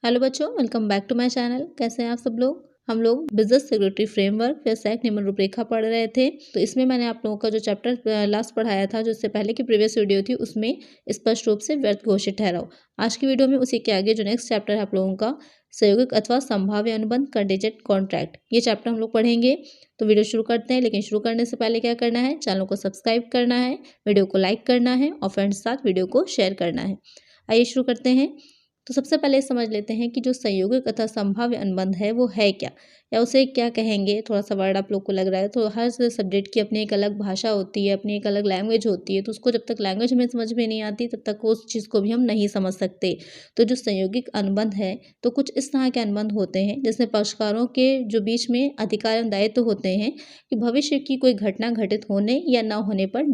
Hello बच्चों, welcome back to my channel. कैसे हैं आप सब लोग। हम लोग बिजनेस सेक्रेटरी फ्रेमवर्क व्यवसायिक नियमन रूपरेखा पढ़ रहे थे। तो इसमें मैंने आप लोगों का जो चैप्टर लास्ट पढ़ाया था, जो इससे पहले की प्रीवियस वीडियो थी, उसमें स्पष्ट रूप से व्यर्थ घोषित ठहराओ। आज की वीडियो में उसी के आगे जो नेक्स्ट चैप्टर है आप लोगों का, सहयोगिक अथवा संभाव्य अनुबंध कंटीजेंट कॉन्ट्रैक्ट, ये चैप्टर हम लोग पढ़ेंगे। तो वीडियो शुरू करते हैं, लेकिन शुरू करने से पहले क्या करना है, चैनल को सब्सक्राइब करना है, वीडियो को लाइक करना है और फ्रेंड्स के साथ वीडियो को शेयर करना है। आइए शुरू करते हैं। तो सबसे पहले समझ लेते हैं कि जो संयोगिक अथवा संभाव्य अनुबंध है वो है क्या, या उसे क्या कहेंगे। थोड़ा सा वर्ड आप लोग को लग रहा है, तो हर सब्जेक्ट की अपनी एक अलग भाषा होती है, अपनी एक अलग लैंग्वेज होती है। तो उसको जब तक लैंग्वेज में समझ में नहीं आती तब तक उस चीज़ को भी हम नहीं समझ सकते। तो जो संयोगिक अनुबंध है, तो कुछ इस तरह के अनुबंध होते हैं जिसमें पक्षकारों के जो बीच में अधिकार एवं दायित्व होते हैं कि भविष्य की कोई घटना घटित होने या न होने पर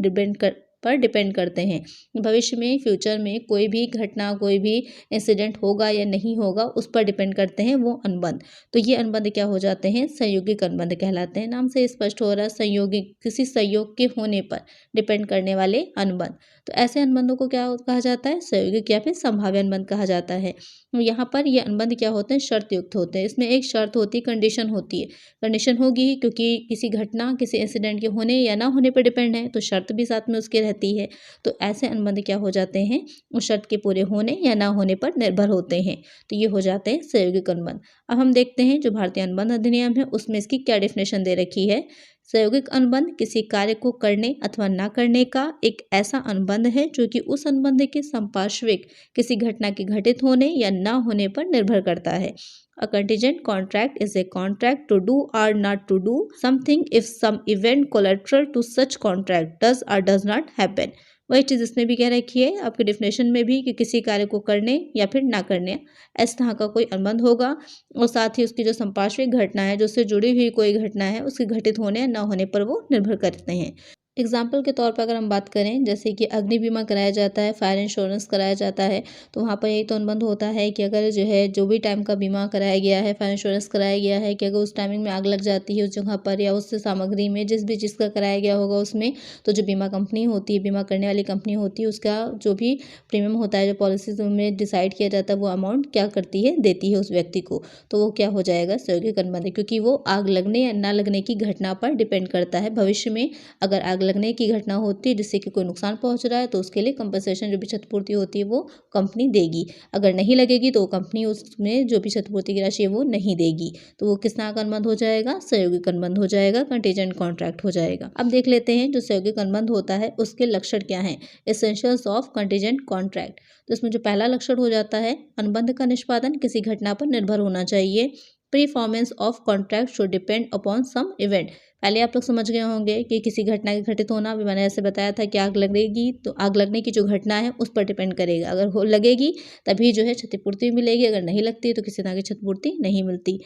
डिपेंड करते हैं। भविष्य में, फ्यूचर में कोई भी घटना, कोई भी इंसिडेंट होगा या नहीं होगा, उस पर डिपेंड करते हैं वो अनुबंध। तो ये अनुबंध क्या हो जाते हैं, संयोगिक अनुबंध कहलाते हैं। नाम से स्पष्ट हो रहा है, संयोगिक, किसी संयोग के होने पर डिपेंड करने वाले अनुबंध। तो ऐसे अनुबंधों को क्या कहा जाता है, संयोगिक या फिर संभाव्य अनुबंध कहा जाता है। यहाँ पर ये अनुबंध क्या होते हैं, शर्त युक्त होते हैं। इसमें एक शर्त होती है, कंडीशन होती है। कंडीशन होगी क्योंकि किसी घटना, किसी इंसिडेंट के होने या ना होने पर डिपेंड है, तो शर्त भी साथ में उसकी रहती है। तो ऐसे अनुबंध क्या हो जाते हैं, उस शर्त के पूरे होने या ना होने पर निर्भर होते हैं। तो ये हो जाते हैं संयोगिक अनुबंध। अब हम देखते हैं जो भारतीय अनुबंध अधिनियम है उसमें इसकी क्या डेफिनेशन दे रखी है। संयोगिक अनुबंध किसी कार्य को करने अथवा ना करने का एक ऐसा अनुबंध है जो कि उस अनुबंध के संपार्श्विक किसी घटना के घटित होने या ना होने पर निर्भर करता है। A contingent contract is a contract to do or not to do something if some event collateral to such contract does or does not happen। वही चीज़ इसमें भी कह रखी है आपके डिफिनेशन में भी, कि किसी कार्य को करने या फिर ना करने इस तरह का कोई अनुबंध होगा, और साथ ही उसकी जो संपार्श्विक घटना है, जो उससे जुड़ी हुई कोई घटना है, उसके घटित होने या ना होने पर वो निर्भर करते हैं। एग्जाम्पल के तौर पर अगर हम बात करें, जैसे कि अग्नि बीमा कराया जाता है, फायर इंश्योरेंस कराया जाता है, तो वहाँ पर यही तो अनुबंध होता है कि अगर जो है, जो भी टाइम का बीमा कराया गया है, फायर इंश्योरेंस कराया गया है, कि अगर उस टाइमिंग में आग लग जाती है उस जगह पर या उस सामग्री में, जिस भी चीज़ का कराया गया होगा उसमें, तो जो बीमा कंपनी होती है, बीमा करने वाली कंपनी होती है, उसका जो भी प्रीमियम होता है, जो पॉलिसीज में डिसाइड किया जाता है, वो अमाउंट क्या करती है, देती है उस व्यक्ति को। तो वो क्या हो जाएगा, सहयोगिक अनुबंध, क्योंकि वो आग लगने या ना लगने की घटना पर डिपेंड करता है। भविष्य में अगर आग लगने की घटना होती है जिससे कि कोई नुकसान पहुंच रहा है, तो उसके लिए कंपनसेशन, जो भी क्षतिपूर्ति होती है, वो कंपनी देगी। अगर नहीं लगेगी तो कंपनी उसमें जो भी क्षतिपूर्ति की राशि है वो नहीं देगी। तो वो किस तरह का अनुबंध हो जाएगा, सहयोगिक अनुबंध हो जाएगा, कंटीजेंट कॉन्ट्रैक्ट हो जाएगा। अब देख लेते हैं जो सहयोगिक अनुबंध होता है उसके लक्षण क्या हैं, एसेंशियल्स ऑफ कंटीजेंट कॉन्ट्रैक्ट। तो इसमें जो पहला लक्षण हो जाता है, अनुबंध का निष्पादन किसी घटना पर निर्भर होना चाहिए। Performance of contract should depend upon some event. पहले आप लोग समझ गए होंगे कि किसी घटना के घटित होना, अभी मैंने ऐसे बताया था कि आग लगेगी तो आग लगने की जो घटना है उस पर डिपेंड करेगा। अगर हो लगेगी तभी जो है क्षतिपूर्ति मिलेगी, अगर नहीं लगती तो किसी तरह की क्षतिपूर्ति नहीं मिलती।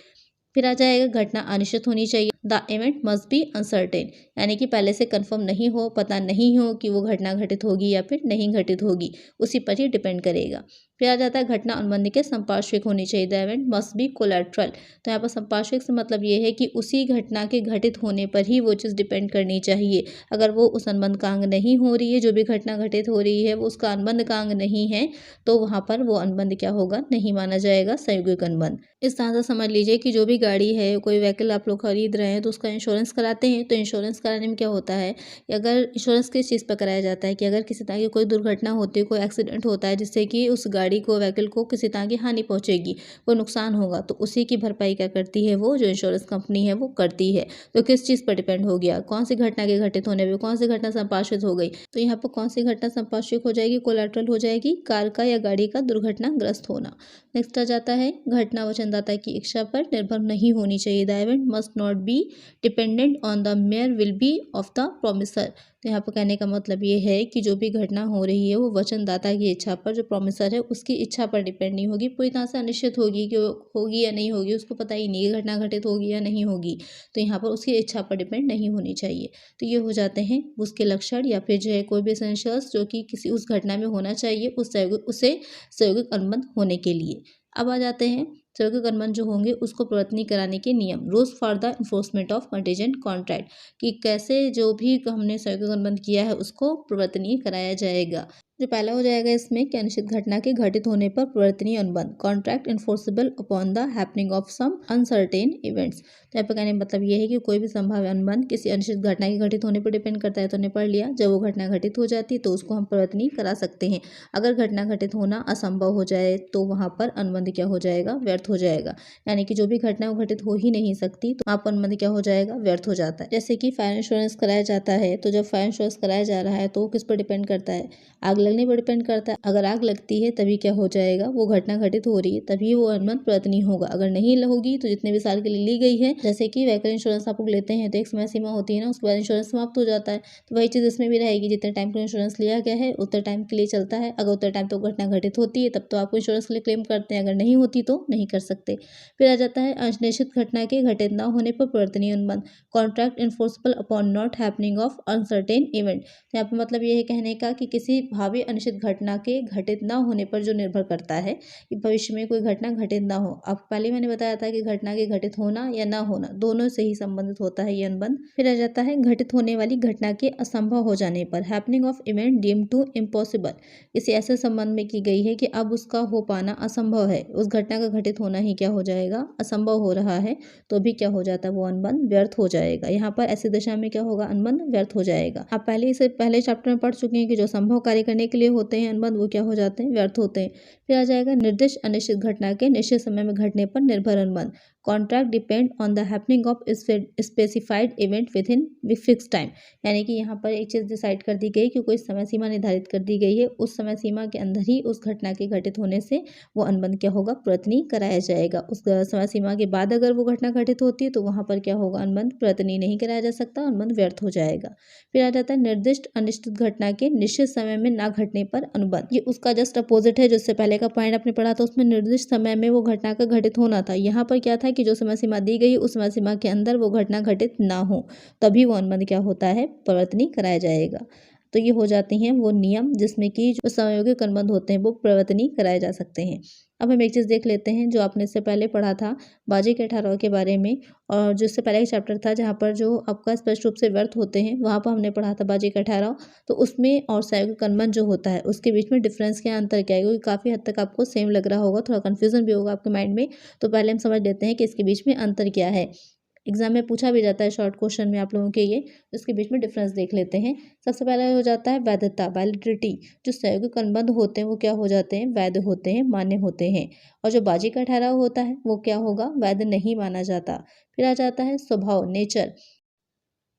फिर आ जाएगा, घटना अनिश्चित होनी चाहिए। The event must be uncertain, यानी कि पहले से कंफर्म नहीं हो, पता नहीं हो कि वो घटना घटित होगी या फिर नहीं घटित होगी, उसी पर ही डिपेंड करेगा। फिर आ जाता है, घटना अनुबंध के संपार्श्विक होनी चाहिए। The event must be collateral. तो यहाँ पर संपार्श्विक से मतलब ये है कि उसी घटना के घटित होने पर ही वो चीज़ डिपेंड करनी चाहिए। अगर वो उस अनुबंध का अंग नहीं हो रही है, जो भी घटना घटित हो रही है वो उसका अनुबंध का अंग नहीं है, तो वहाँ पर वो अनुबंध क्या होगा, नहीं माना जाएगा संयोगिक अनुबंध। इस तरह से समझ लीजिए कि जो भी गाड़ी है, कोई व्हीकल आप लोग खरीद रहे हैं तो उसका इंश्योरेंस कराते हैं। तो इंश्योरेंस कराने में क्या होता है कि अगर इंश्योरेंस किस चीज़ पर कराया जाता है, कि अगर किसी तरह की कोई दुर्घटना होती है, कोई एक्सीडेंट होता है जिससे कि उस गाड़ी को, व्हीकल को किसी तरह की हानि पहुंचेगी, कोई नुकसान होगा, तो उसी की भरपाई क्या करती है, वो जो इंश्योरेंस कंपनी है वो करती है। तो किस चीज़ पर डिपेंड हो गया, कौन सी घटना के घटित होने पर, कौन सी घटना संपार्श्विक हो गई। तो यहाँ पर कौन सी घटना संपार्श्विक हो जाएगी, कोलैटरल हो जाएगी, कार का या गाड़ी का दुर्घटनाग्रस्त होना। नेक्स्ट आ जाता है, घटना वचनदाता की इच्छा पर निर्भर नहीं होनी चाहिए। The event must not be dependent on the mayor will be of the promisor. तो यहाँ पर कहने का मतलब ये है कि जो भी घटना हो रही है वो वचनदाता की इच्छा पर, जो प्रोमिसर है उसकी इच्छा पर डिपेंड नहीं होगी, पूरी तरह से अनिश्चित होगी कि होगी या नहीं होगी, उसको पता ही नहीं है घटना घटित होगी या नहीं होगी। तो यहाँ पर उसकी इच्छा पर डिपेंड नहीं होनी चाहिए। तो ये हो जाते हैं उसके लक्षण, या फिर जो है कोई भी एसेंशियल्स जो कि किसी उस घटना में होना चाहिए उसे संयोगिक अनुबंध होने के लिए। अब आ जाते हैं सहयोगिक अनुबंध जो होंगे उसको प्रवर्तनी कराने के नियम, rules for the enforcement of contingent contract, कि कैसे जो भी हमने सहयोगिक अनुबंध किया है उसको प्रवर्तनीय कराया जाएगा। जो पहला हो जाएगा इसमें कि अनिश्चित घटना के घटित होने पर परिवर्तनीय अनुबंध, contract enforceable upon the happening of some uncertain events. तो यहाँ पर कहने का मतलब ये है कि कोई भी संभाव्य अनुबंध किसी अनिश्चित घटना के घटित होने पर डिपेंड करता है। तो हमने पढ़ लिया, जब वो घटना घटित हो जाती है तो उसको हम परिवर्तनीय करा सकते हैं। अगर घटना घटित होना असंभव हो जाए तो वहाँ पर अनुबंध क्या हो जाएगा, व्यर्थ हो जाएगा। यानी कि जो भी घटना वो घटित हो ही नहीं सकती तो वहाँ पर अनुबंध क्या हो जाएगा, व्यर्थ हो जाता है। जैसे कि फायर इंश्योरेंस कराया जाता है, तो जब फायर इंश्योरेंस कराया जा रहा है तो वो किस पर डिपेंड करता है, आग लगने पर डिपेंड करता है। अगर आग लगती है तभी क्या हो जाएगा, वो घटना घटित हो रही है तभी वो अनुबंध परिवर्तनीय होगा। अगर नहीं होगी तो जितने भी साल के लिए ली गई है, जैसे कि व्हीकल इंश्योरेंस आप लोग लेते हैं तो एक समय सीमा होती है ना, उसके बाद इंश्योरेंस समाप्त हो जाता है। तो वही चीज़ इसमें भी रहेगी, जितने टाइम के इंश्योरेंस लिया गया है उतने टाइम के लिए चलता है। अगर उतने टाइम तो घटना घटित होती है तब तो आपको इंश्योरेंस के लिए क्लेम करते हैं, अगर नहीं होती तो नहीं कर सकते। फिर आ जाता है अनिश्चित घटना के घटित न होने पर परिवर्तनीय अनुबंध, contract enforceable upon not happening of uncertain event. यहाँ पर मतलब ये है कहने का कि किसी भावी अनिश्चित घटना के घटित न होने पर जो निर्भर करता है कि भविष्य में कोई घटना घटित ना हो। अब पहले मैंने बताया था कि घटना के घटित होना या ना होना दोनों से ही संबंधित होता है ये अनुबंध। फिर आ जाता है घटित होने वाली घटना के असंभव हो जाने पर, happening of event deemed to impossible. किसी ऐसे संबंध में की गई है कि अब उसका हो पाना असंभव है, उस घटना का घटित होना ही क्या हो जाएगा, असंभव हो रहा है, तो भी क्या हो जाता है, वो अनुबंध व्यर्थ हो जाएगा। यहाँ पर ऐसी दशा में क्या होगा, अनुबंध व्यर्थ हो जाएगा। आप पहले इसे पहले चैप्टर में पढ़ चुके हैं कि जो संभव कार्य करने के लिए होते हैं अनुबंध वो क्या हो जाते हैं, व्यर्थ होते हैं। फिर आ जाएगा निर्दिष्ट अनिश्चित घटना के निश्चित समय में घटने पर निर्भर अनुबंध, contract depend on the happening of specified event with in fix time. यानी कि यहाँ पर एक चीज़ डिसाइड कर दी गई कि कोई समय सीमा निर्धारित कर दी गई है, उस समय सीमा के अंदर ही उस घटना के घटित होने से वो अनुबंध क्या होगा, परिवर्तनीय कराया जाएगा। उस समय सीमा के बाद अगर वो घटना घटित होती है तो वहाँ पर क्या होगा, अनुबंध परिवर्तनीय नहीं कराया जा सकता, अनुबंध व्यर्थ हो जाएगा। फिर आ जाता है निर्दिष्ट अनिश्चित घटना के निश्चित समय में ना घटने पर अनुबंध। ये उसका जस्ट अपोजिट है, जिससे पहले का पॉइंट आपने पढ़ा था उसमें निर्दिष्ट समय में वो घटना का घटित होना था। यहाँ पर क्या था कि जो समय सीमा दी गई उस समय सीमा के अंदर वो घटना घटित ना हो तभी वो अनुबंध क्या होता है, परिवर्तनीय कराया जाएगा। तो ये हो जाते हैं वो नियम जिसमें कि जो समयोगिक अनुबंध होते हैं वो परिवर्तनीय कराए जा सकते हैं। अब हम एक चीज़ देख लेते हैं जो आपने इससे पहले पढ़ा था बाजी के ठहराव के बारे में, और जो इससे पहले एक चैप्टर था जहाँ पर जो आपका स्पष्ट रूप से व्यर्थ होते हैं वहाँ पर हमने पढ़ा था बाजी का ठहराव। तो उसमें और सहयोगिक अनुबंध जो होता है उसके बीच में डिफरेंस क्या, अंतर क्या है, क्योंकि काफ़ी हद तक आपको सेम लग रहा होगा, थोड़ा कन्फ्यूजन भी होगा आपके माइंड में। तो पहले हम समझ लेते हैं कि इसके बीच में अंतर क्या है। एग्जाम में पूछा भी जाता है शॉर्ट क्वेश्चन में आप लोगों के ये, इसके बीच में डिफरेंस देख लेते हैं। सबसे पहले हो जाता है वैधता, वैलिडिटी। जो सहयोगिक अनुबंध होते हैं वो क्या हो जाते हैं, वैध होते हैं, मान्य होते हैं। और जो बाजी का ठहराव होता है वो क्या होगा, वैध नहीं माना जाता। फिर आ जाता है स्वभाव, नेचर।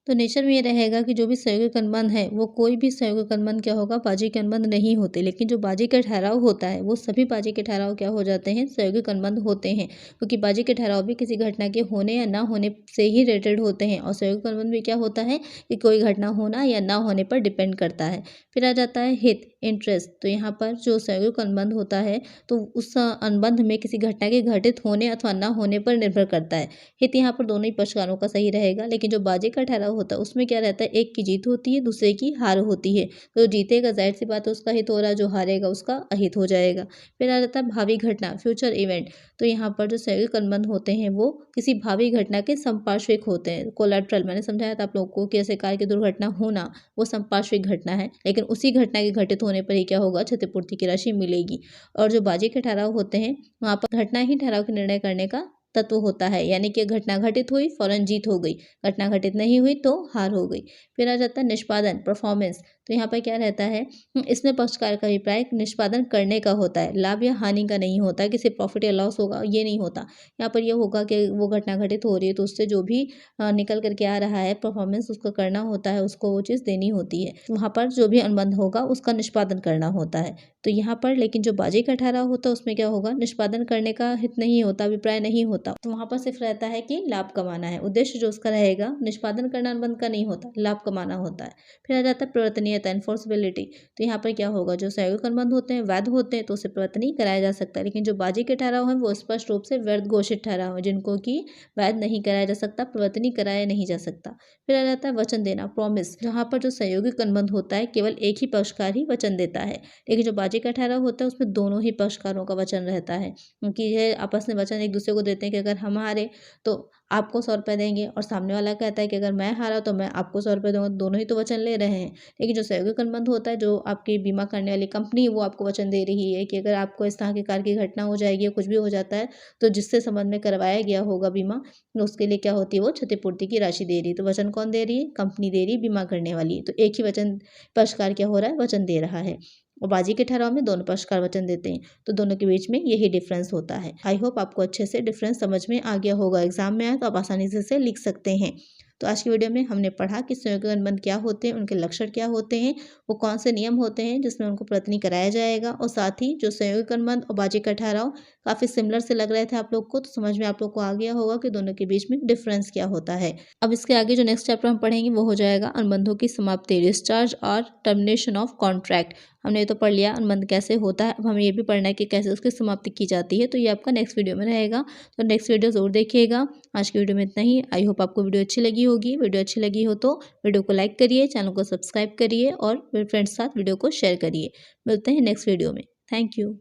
तो नेचर में ये रहेगा कि जो भी सहयोगिक अनुबंध है वो कोई भी सहयोगिक अनुबंध क्या होगा, बाजी के अनुबंध नहीं होते। लेकिन जो बाजी का ठहराव होता है वो सभी बाजी के ठहराव क्या हो जाते हैं, सहयोगिक अनुबंध होते हैं। क्योंकि बाजी के ठहराव भी किसी घटना के होने या ना होने से ही रिलेटेड होते हैं, और सहयोगिक अनुबंध भी क्या होता है कि कोई घटना होना या ना होने पर डिपेंड करता है। फिर आ जाता है हित, इंटरेस्ट। तो यहाँ पर जो सहयोगिक अनुबंध होता है तो उस अनुबंध में किसी घटना के घटित होने अथवा ना होने पर निर्भर करता है। हित यहाँ पर दोनों ही पक्षकारों का सही रहेगा। लेकिन जो बाजी का ठहराव होता है उसमें क्या रहता है, एक की जीत होती है, दूसरे की हार होती है। तो जो जीतेगा जाहिर सी बात है उसका हित हो रहा है, जो हारेगा उसका अहित हो जाएगा। फिर आ जाता है भावी घटना, फ्यूचर इवेंट। तो यहाँ पर जो सहयोगिक अनुबंध होते हैं वो किसी भावी घटना के संपार्श्विक होते हैं, कोलैटरल। मैंने समझाया था आप लोगों को कि ऐसे कार की दुर्घटना होना वो संपार्श्विक घटना है, लेकिन उसी घटना के घटित होने पर ही क्या होगा, क्षतिपूर्ति की राशि मिलेगी। और जो बाजी के ठहराव होते हैं वहाँ पर घटना ही ठहराव के निर्णय करने का तत्व होता है। यानी कि घटना घटित हुई फौरन जीत हो गई, घटना घटित नहीं हुई तो हार हो गई। फिर आ जाता है निष्पादन, परफॉर्मेंस। तो यहाँ पर क्या रहता है, इसमें पक्षकार का अभिप्राय निष्पादन करने का होता है, लाभ या हानि का नहीं होता है, कि सिर्फ प्रॉफिट या लॉस होगा ये नहीं होता। यहाँ पर यह होगा कि वो घटना घटित हो रही है तो उससे जो भी निकल करके आ रहा है परफॉर्मेंस उसको करना होता है, उसको वो चीज़ देनी होती है। वहाँ पर जो भी अनुबंध होगा उसका निष्पादन करना होता है। तो यहाँ पर लेकिन जो बाजी का ठहराव होता है उसमें क्या होगा, निष्पादन करने का हित नहीं होता, अभिप्राय नहीं होता। तो वहाँ पर सिर्फ रहता है कि लाभ कमाना है, उद्देश्य जो उसका रहेगा निष्पादन करना अनुबंध का नहीं होता, लाभ कमाना होता है। फिर आ जाता है परिवर्तनीयता, एनफोर्सबिलिटी। तो यहाँ पर क्या होगा, जो सहयोगिक अनुबंध होते हैं वैध होते हैं तो उसे परिवर्तनीय कराया जा सकता है। लेकिन जो बाजी के ठहराव है वो स्पष्ट रूप से व्यर्थ घोषित ठहराव है, जिनको कि वैध नहीं कराया जा सकता, परिवर्तनीय कराया नहीं जा सकता। फिर आ जाता है वचन देना, प्रॉमिस। जहाँ पर जो सहयोगिक अनुबंध होता है केवल एक ही पक्षकार ही वचन देता है, लेकिन जो बाजी का ठहराव होता है उसमें दोनों ही पक्षकारों का वचन रहता है, क्योंकि यह आपस में वचन एक दूसरे को देते हैं कि अगर हम हारे तो आपको 100 रुपये देंगे और सामने वाला कहता है कि अगर मैं हारा तो मैं आपको 100 रुपये दूंगा, दोनों ही तो वचन ले रहे हैं। लेकिन जो सहयोगी अनुबंध होता है, जो आपकी बीमा करने वाली कंपनी है वो आपको वचन दे रही है कि अगर आपको इस तरह की कार की घटना हो जाएगी या कुछ भी हो जाता है तो जिससे संबंध में करवाया गया होगा बीमा, तो उसके लिए क्या होती है, वो क्षतिपूर्ति की राशि दे रही है। तो वचन कौन दे रही है? कंपनी दे रही है, बीमा करने वाली। तो एक ही वचन पक्षकार क्या हो रहा है, वचन दे रहा है। और बाजी के ठहराव में दोनों पक्षकार वचन देते हैं, तो दोनों के बीच में यही डिफरेंस होता है। आई होप आपको अच्छे से डिफरेंस समझ में आ गया होगा। एग्जाम में आए तो आप आसानी से इसे लिख सकते हैं। तो आज की वीडियो में हमने पढ़ा कि संयोगी अनुबंध क्या होते हैं, उनके लक्षण क्या होते हैं, वो कौन से नियम होते हैं जिसमें उनको प्रतिनिधि कराया जाएगा, और साथ ही जो संयोगी अनुबंध और बाजी का ठहराव काफ़ी सिमिलर से लग रहे थे आप लोग को, तो समझ में आप लोग को आ गया होगा कि दोनों के बीच में डिफरेंस क्या होता है। अब इसके आगे जो नेक्स्ट चैप्टर हम पढ़ेंगे वो हो जाएगा अनुबंधों की समाप्ति, डिस्चार्ज और टर्मिनेशन ऑफ कॉन्ट्रैक्ट। हमने ये तो पढ़ लिया अनुबंध कैसे होता है, अब हमें ये भी पढ़ना है कि कैसे उसकी समाप्ति की जाती है। तो ये आपका नेक्स्ट वीडियो में रहेगा, तो नेक्स्ट वीडियो ज़रूर देखिएगा। आज की वीडियो में इतना ही। आई होप आपको वीडियो अच्छी लगी होगी। वीडियो अच्छी लगी हो तो वीडियो को लाइक करिए, चैनल को सब्सक्राइब करिए और फ्रेंड्स के साथ वीडियो को शेयर करिए। मिलते हैं नेक्स्ट वीडियो में। Thank you.